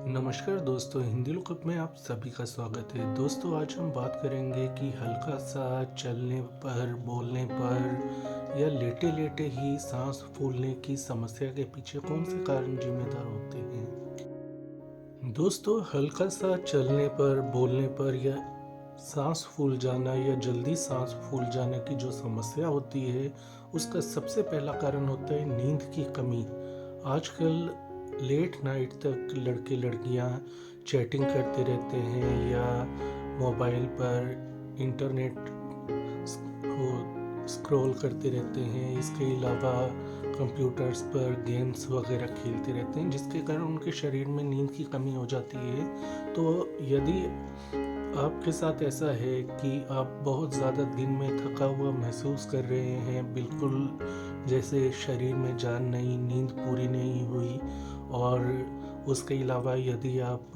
नमस्कार दोस्तों, हिंदी लुकअप में आप सभी का स्वागत है। दोस्तों, आज हम बात करेंगे कि हल्का सा चलने पर, बोलने पर या लेटे-लेटे ही सांस फूलने की समस्या के पीछे कौन से कारण जिम्मेदार होते हैं। दोस्तों, हल्का सा चलने पर, बोलने पर या सांस फूल जाना या जल्दी सांस फूल जाने की जो समस्या होती है, उसका सबसे पहला कारण होता है नींद की कमी। आजकल लेट नाइट तक लड़के लड़कियां चैटिंग करते रहते हैं या मोबाइल पर इंटरनेट को स्क्रॉल करते रहते हैं। इसके अलावा कंप्यूटर्स पर गेम्स वगैरह खेलते रहते हैं, जिसके कारण उनके शरीर में नींद की कमी हो जाती है। तो यदि आपके साथ ऐसा है कि आप बहुत ज़्यादा दिन में थका हुआ महसूस कर रहे हैं, बिल्कुल जैसे शरीर में जान नहीं, नींद पूरी नहीं हुई, और उसके अलावा यदि आप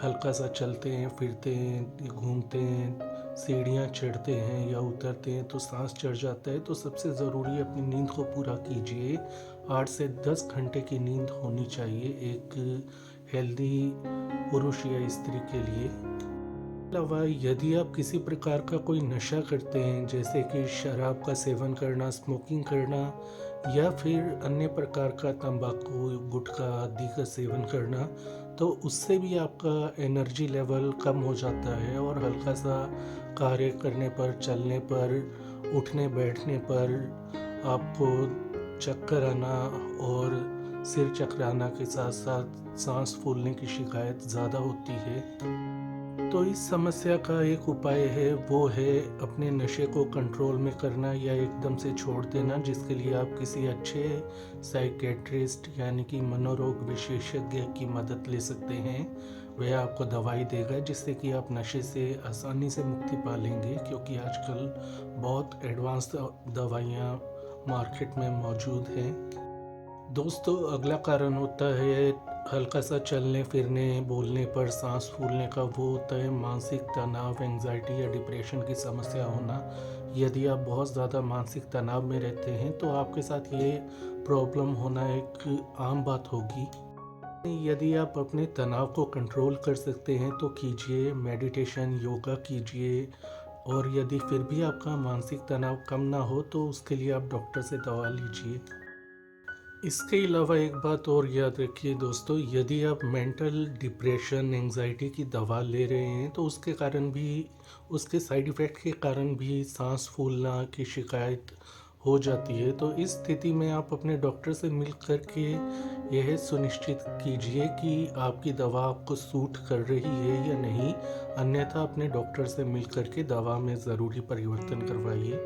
हल्का सा चलते हैं, फिरते हैं, घूमते हैं, सीढ़ियाँ चढ़ते हैं या उतरते हैं तो सांस चढ़ जाता है, तो सबसे ज़रूरी अपनी नींद को पूरा कीजिए। 8 से 10 घंटे की नींद होनी चाहिए एक हेल्दी पुरुष या स्त्री के लिए। अलावा यदि आप किसी प्रकार का कोई नशा करते हैं, जैसे कि शराब का सेवन करना, स्मोकिंग करना या फिर अन्य प्रकार का तंबाकू, गुटखा आदि का सेवन करना, तो उससे भी आपका एनर्जी लेवल कम हो जाता है और हल्का सा कार्य करने पर, चलने पर, उठने बैठने पर आपको चक्कर आना और सिर चकराना के साथ साथ सांस फूलने की शिकायत ज़्यादा होती है। तो इस समस्या का एक उपाय है, वो है अपने नशे को कंट्रोल में करना या एकदम से छोड़ देना, जिसके लिए आप किसी अच्छे साइकेट्रिस्ट यानी कि मनोरोग विशेषज्ञ की मदद ले सकते हैं। वह आपको दवाई देगा जिससे कि आप नशे से आसानी से मुक्ति पा लेंगे, क्योंकि आजकल बहुत एडवांस दवाइयाँ मार्केट में मौजूद हैं। दोस्तों, अगला कारण होता है हल्का सा चलने फिरने, बोलने पर सांस फूलने का, वो होता है मानसिक तनाव, एंजाइटी या डिप्रेशन की समस्या होना। यदि आप बहुत ज़्यादा मानसिक तनाव में रहते हैं तो आपके साथ ये प्रॉब्लम होना एक आम बात होगी। यदि आप अपने तनाव को कंट्रोल कर सकते हैं तो कीजिए, मेडिटेशन, योगा कीजिए। और यदि फिर भी आपका मानसिक तनाव कम ना हो तो उसके लिए आप डॉक्टर से दवा लीजिए। इसके अलावा एक बात और याद रखिए दोस्तों, यदि आप मेंटल डिप्रेशन, एंजाइटी की दवा ले रहे हैं तो उसके कारण भी, उसके साइड इफ़ेक्ट के कारण भी सांस फूलना की शिकायत हो जाती है। तो इस स्थिति में आप अपने डॉक्टर से मिल कर के यह सुनिश्चित कीजिए कि आपकी दवा आपको सूट कर रही है या नहीं, अन्यथा अपने डॉक्टर से मिल कर के दवा में ज़रूरी परिवर्तन करवाइए।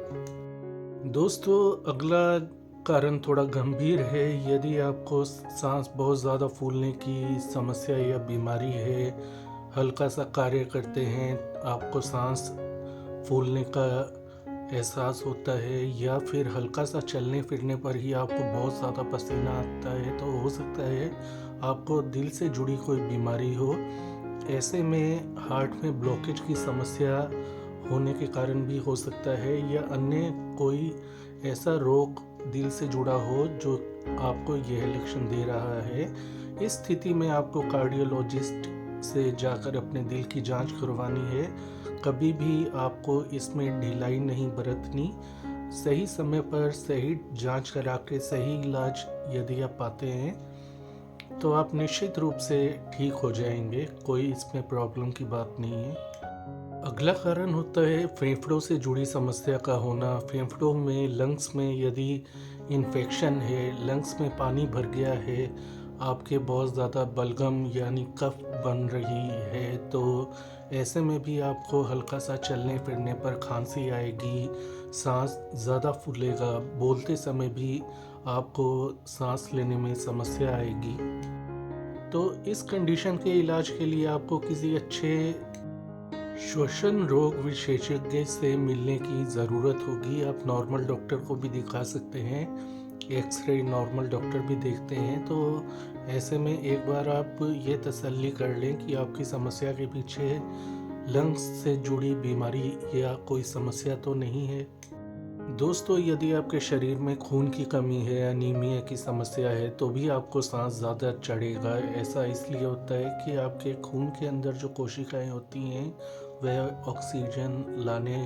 दोस्तों, अगला कारण थोड़ा गंभीर है। यदि आपको सांस बहुत ज़्यादा फूलने की समस्या या बीमारी है, हल्का सा कार्य करते हैं, आपको सांस फूलने का एहसास होता है, या फिर हल्का सा चलने फिरने पर ही आपको बहुत ज़्यादा पसीना आता है, तो हो सकता है आपको दिल से जुड़ी कोई बीमारी हो। ऐसे में हार्ट में ब्लॉकेज की समस्या होने के कारण भी हो सकता है, या अन्य कोई ऐसा रोग दिल से जुड़ा हो जो आपको यह लक्षण दे रहा है। इस स्थिति में आपको कार्डियोलॉजिस्ट से जाकर अपने दिल की जांच करवानी है। कभी भी आपको इसमें ढिलाई नहीं बरतनी। सही समय पर सही जांच करा के सही इलाज यदि आप पाते हैं तो आप निश्चित रूप से ठीक हो जाएंगे, कोई इसमें प्रॉब्लम की बात नहीं है। अगला कारण होता है फेफड़ों से जुड़ी समस्या का होना। फेफड़ों में, लंग्स में यदि इन्फेक्शन है, लंग्स में पानी भर गया है, आपके बहुत ज़्यादा बलगम यानी कफ बन रही है, तो ऐसे में भी आपको हल्का सा चलने फिरने पर खांसी आएगी, सांस ज़्यादा फूलेगा, बोलते समय भी आपको सांस लेने में समस्या आएगी। तो इस कंडीशन के इलाज के लिए आपको किसी अच्छे श्वसन रोग विशेषज्ञ से मिलने की ज़रूरत होगी। आप नॉर्मल डॉक्टर को भी दिखा सकते हैं, एक्सरे नॉर्मल डॉक्टर भी देखते हैं। तो ऐसे में एक बार आप ये तसल्ली कर लें कि आपकी समस्या के पीछे लंग्स से जुड़ी बीमारी या कोई समस्या तो नहीं है। दोस्तों, यदि आपके शरीर में खून की कमी है, एनीमिया की समस्या है, तो भी आपको साँस ज़्यादा चढ़ेगा। ऐसा इसलिए होता है कि आपके खून के अंदर जो कोशिकाएँ होती हैं, वह ऑक्सीजन लाने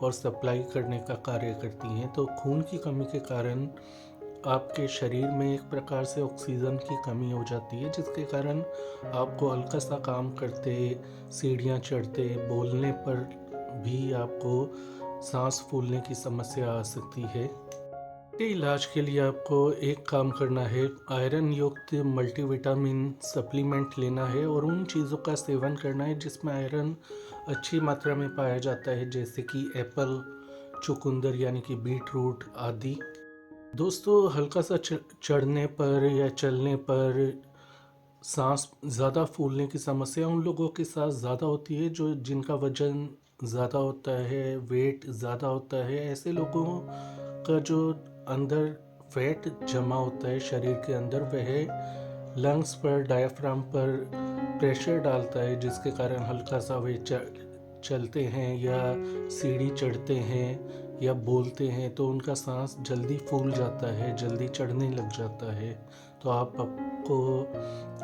और सप्लाई करने का कार्य करती हैं। तो खून की कमी के कारण आपके शरीर में एक प्रकार से ऑक्सीजन की कमी हो जाती है, जिसके कारण आपको हल्का-सा काम करते, सीढ़ियाँ चढ़ते, बोलने पर भी आपको साँस फूलने की समस्या आ सकती है। के इलाज के लिए आपको एक काम करना है, आयरन युक्त मल्टीविटामिन सप्लीमेंट लेना है और उन चीज़ों का सेवन करना है जिसमें आयरन अच्छी मात्रा में पाया जाता है, जैसे कि एप्पल, चुकंदर यानी कि बीटरूट आदि। दोस्तों, हल्का सा चढ़ने पर या चलने पर सांस ज़्यादा फूलने की समस्या उन लोगों के साथ ज़्यादा होती है जो जिनका वजन ज़्यादा होता है, वेट ज़्यादा होता है। ऐसे लोगों का जो अंदर फैट जमा होता है शरीर के अंदर, वह लंग्स पर, डायफ्राम पर प्रेशर डालता है, जिसके कारण हल्का सा वे चलते हैं या सीढ़ी चढ़ते हैं या बोलते हैं तो उनका सांस जल्दी फूल जाता है, जल्दी चढ़ने लग जाता है। तो आपको,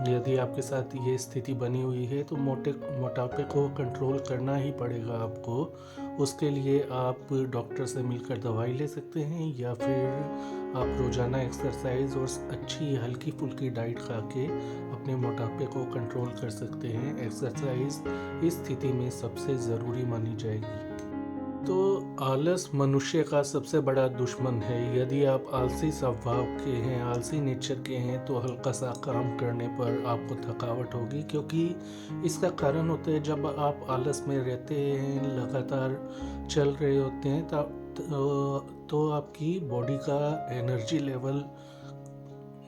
यदि आपके साथ ये स्थिति बनी हुई है, तो मोटापे को कंट्रोल करना ही पड़ेगा आपको। उसके लिए आप डॉक्टर से मिलकर दवाई ले सकते हैं या फिर आप रोज़ाना एक्सरसाइज और अच्छी हल्की फुल्की डाइट खा के अपने मोटापे को कंट्रोल कर सकते हैं। एक्सरसाइज इस स्थिति में सबसे ज़रूरी मानी जाएगी। तो आलस मनुष्य का सबसे बड़ा दुश्मन है। यदि आप आलसी स्वभाव के हैं, आलसी नेचर के हैं, तो हल्का सा काम करने पर आपको थकावट होगी, क्योंकि इसका कारण होता है जब आप आलस में रहते हैं, लगातार चल रहे होते हैं, तो आपकी बॉडी का एनर्जी लेवल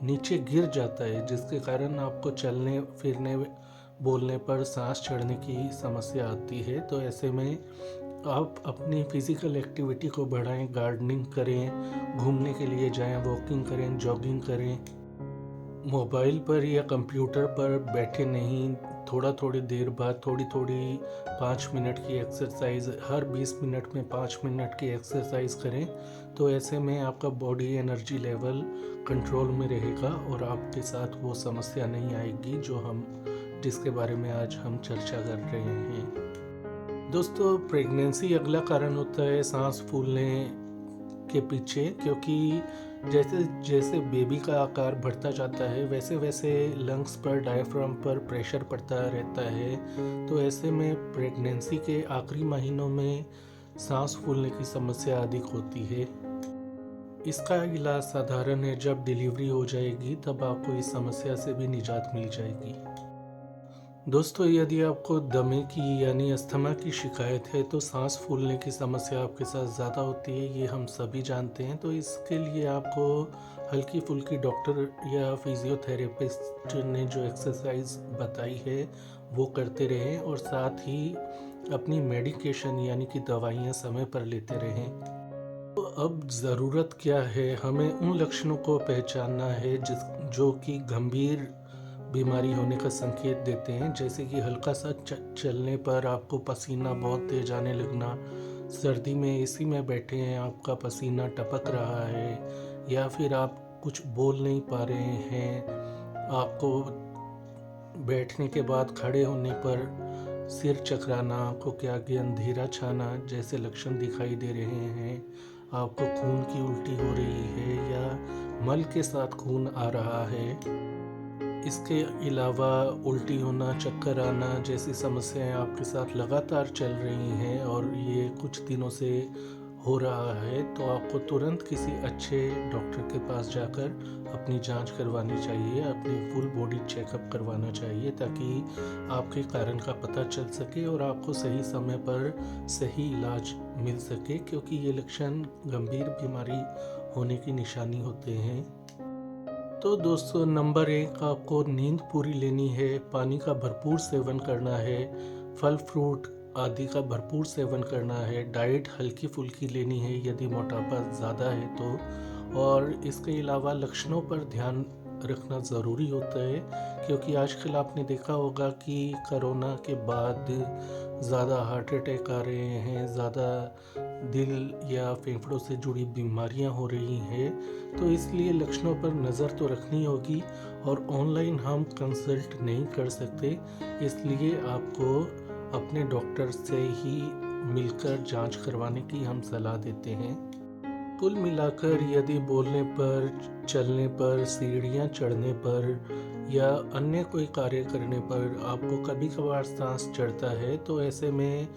नीचे गिर जाता है, जिसके कारण आपको चलने फिरने, बोलने पर सांस चढ़ने की समस्या आती है। तो ऐसे में आप अपनी फिज़िकल एक्टिविटी को बढ़ाएं, गार्डनिंग करें, घूमने के लिए जाएं, वॉकिंग करें, जॉगिंग करें। मोबाइल पर या कंप्यूटर पर बैठे नहीं, थोड़ी देर बाद थोड़ी 5 मिनट की एक्सरसाइज, हर 20 मिनट में 5 मिनट की एक्सरसाइज करें। तो ऐसे में आपका बॉडी एनर्जी लेवल कंट्रोल में रहेगा और आपके साथ वो समस्या नहीं आएगी जिसके बारे में आज हम चर्चा कर रहे हैं। दोस्तों, प्रेगनेंसी अगला कारण होता है सांस फूलने के पीछे, क्योंकि जैसे जैसे बेबी का आकार बढ़ता जाता है, वैसे वैसे लंग्स पर, डायफ्राम पर प्रेशर पड़ता रहता है। तो ऐसे में प्रेगनेंसी के आखिरी महीनों में सांस फूलने की समस्या अधिक होती है। इसका इलाज साधारण है, जब डिलीवरी हो जाएगी तब आपको इस समस्या से भी निजात मिल जाएगी। दोस्तों, यदि आपको दमे की यानी अस्थमा की शिकायत है, तो सांस फूलने की समस्या आपके साथ ज़्यादा होती है, ये हम सभी जानते हैं। तो इसके लिए आपको हल्की फुल्की डॉक्टर या फिजियोथेरेपिस्ट ने जो एक्सरसाइज बताई है वो करते रहें और साथ ही अपनी मेडिकेशन यानी कि दवाइयाँ समय पर लेते रहें। तो अब ज़रूरत क्या है, हमें उन लक्षणों को पहचानना है जो कि गंभीर बीमारी होने का संकेत देते हैं, जैसे कि हल्का सा चलने पर आपको पसीना बहुत तेज आने लगना, सर्दी में एसी में बैठे हैं, आपका पसीना टपक रहा है, या फिर आप कुछ बोल नहीं पा रहे हैं, आपको बैठने के बाद खड़े होने पर सिर चकराना, आंखों के आगे अंधेरा छाना जैसे लक्षण दिखाई दे रहे हैं, आपको खून की उल्टी हो रही है या मल के साथ खून आ रहा है। इसके अलावा उल्टी होना, चक्कर आना जैसी समस्याएं आपके साथ लगातार चल रही हैं और ये कुछ दिनों से हो रहा है, तो आपको तुरंत किसी अच्छे डॉक्टर के पास जाकर अपनी जांच करवानी चाहिए, अपनी फुल बॉडी चेकअप करवाना चाहिए, ताकि आपके कारण का पता चल सके और आपको सही समय पर सही इलाज मिल सके, क्योंकि ये लक्षण गंभीर बीमारी होने की निशानी होते हैं। तो दोस्तों, नंबर 1, आपको नींद पूरी लेनी है, पानी का भरपूर सेवन करना है, फल फ्रूट आदि का भरपूर सेवन करना है, डाइट हल्की फुल्की लेनी है यदि मोटापा ज़्यादा है तो, और इसके अलावा लक्षणों पर ध्यान रखना ज़रूरी होता है, क्योंकि आजकल आपने देखा होगा कि कोरोना के बाद ज़्यादा हार्ट अटैक आ रहे हैं, ज़्यादा दिल या फेफड़ों से जुड़ी बीमारियां हो रही हैं, तो इसलिए लक्षणों पर नज़र तो रखनी होगी और ऑनलाइन हम कंसल्ट नहीं कर सकते। इसलिए आपको अपने डॉक्टर से ही मिलकर जांच करवाने की हम सलाह देते हैं। कुल मिलाकर यदि बोलने पर, चलने पर, सीढ़ियाँ चढ़ने पर या अन्य कोई कार्य करने पर आपको कभी-कभार साँस चढ़ता है, तो ऐसे में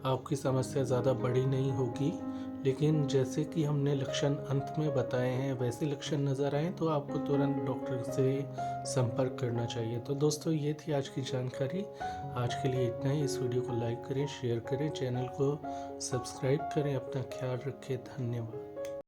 आपकी समस्या ज़्यादा बड़ी नहीं होगी। लेकिन जैसे कि हमने लक्षण अंत में बताए हैं, वैसे लक्षण नज़र आएँ तो आपको तुरंत डॉक्टर से संपर्क करना चाहिए। तो दोस्तों, ये थी आज की जानकारी। आज के लिए इतना ही। इस वीडियो को लाइक करें, शेयर करें, चैनल को सब्सक्राइब करें। अपना ख्याल रखें। धन्यवाद।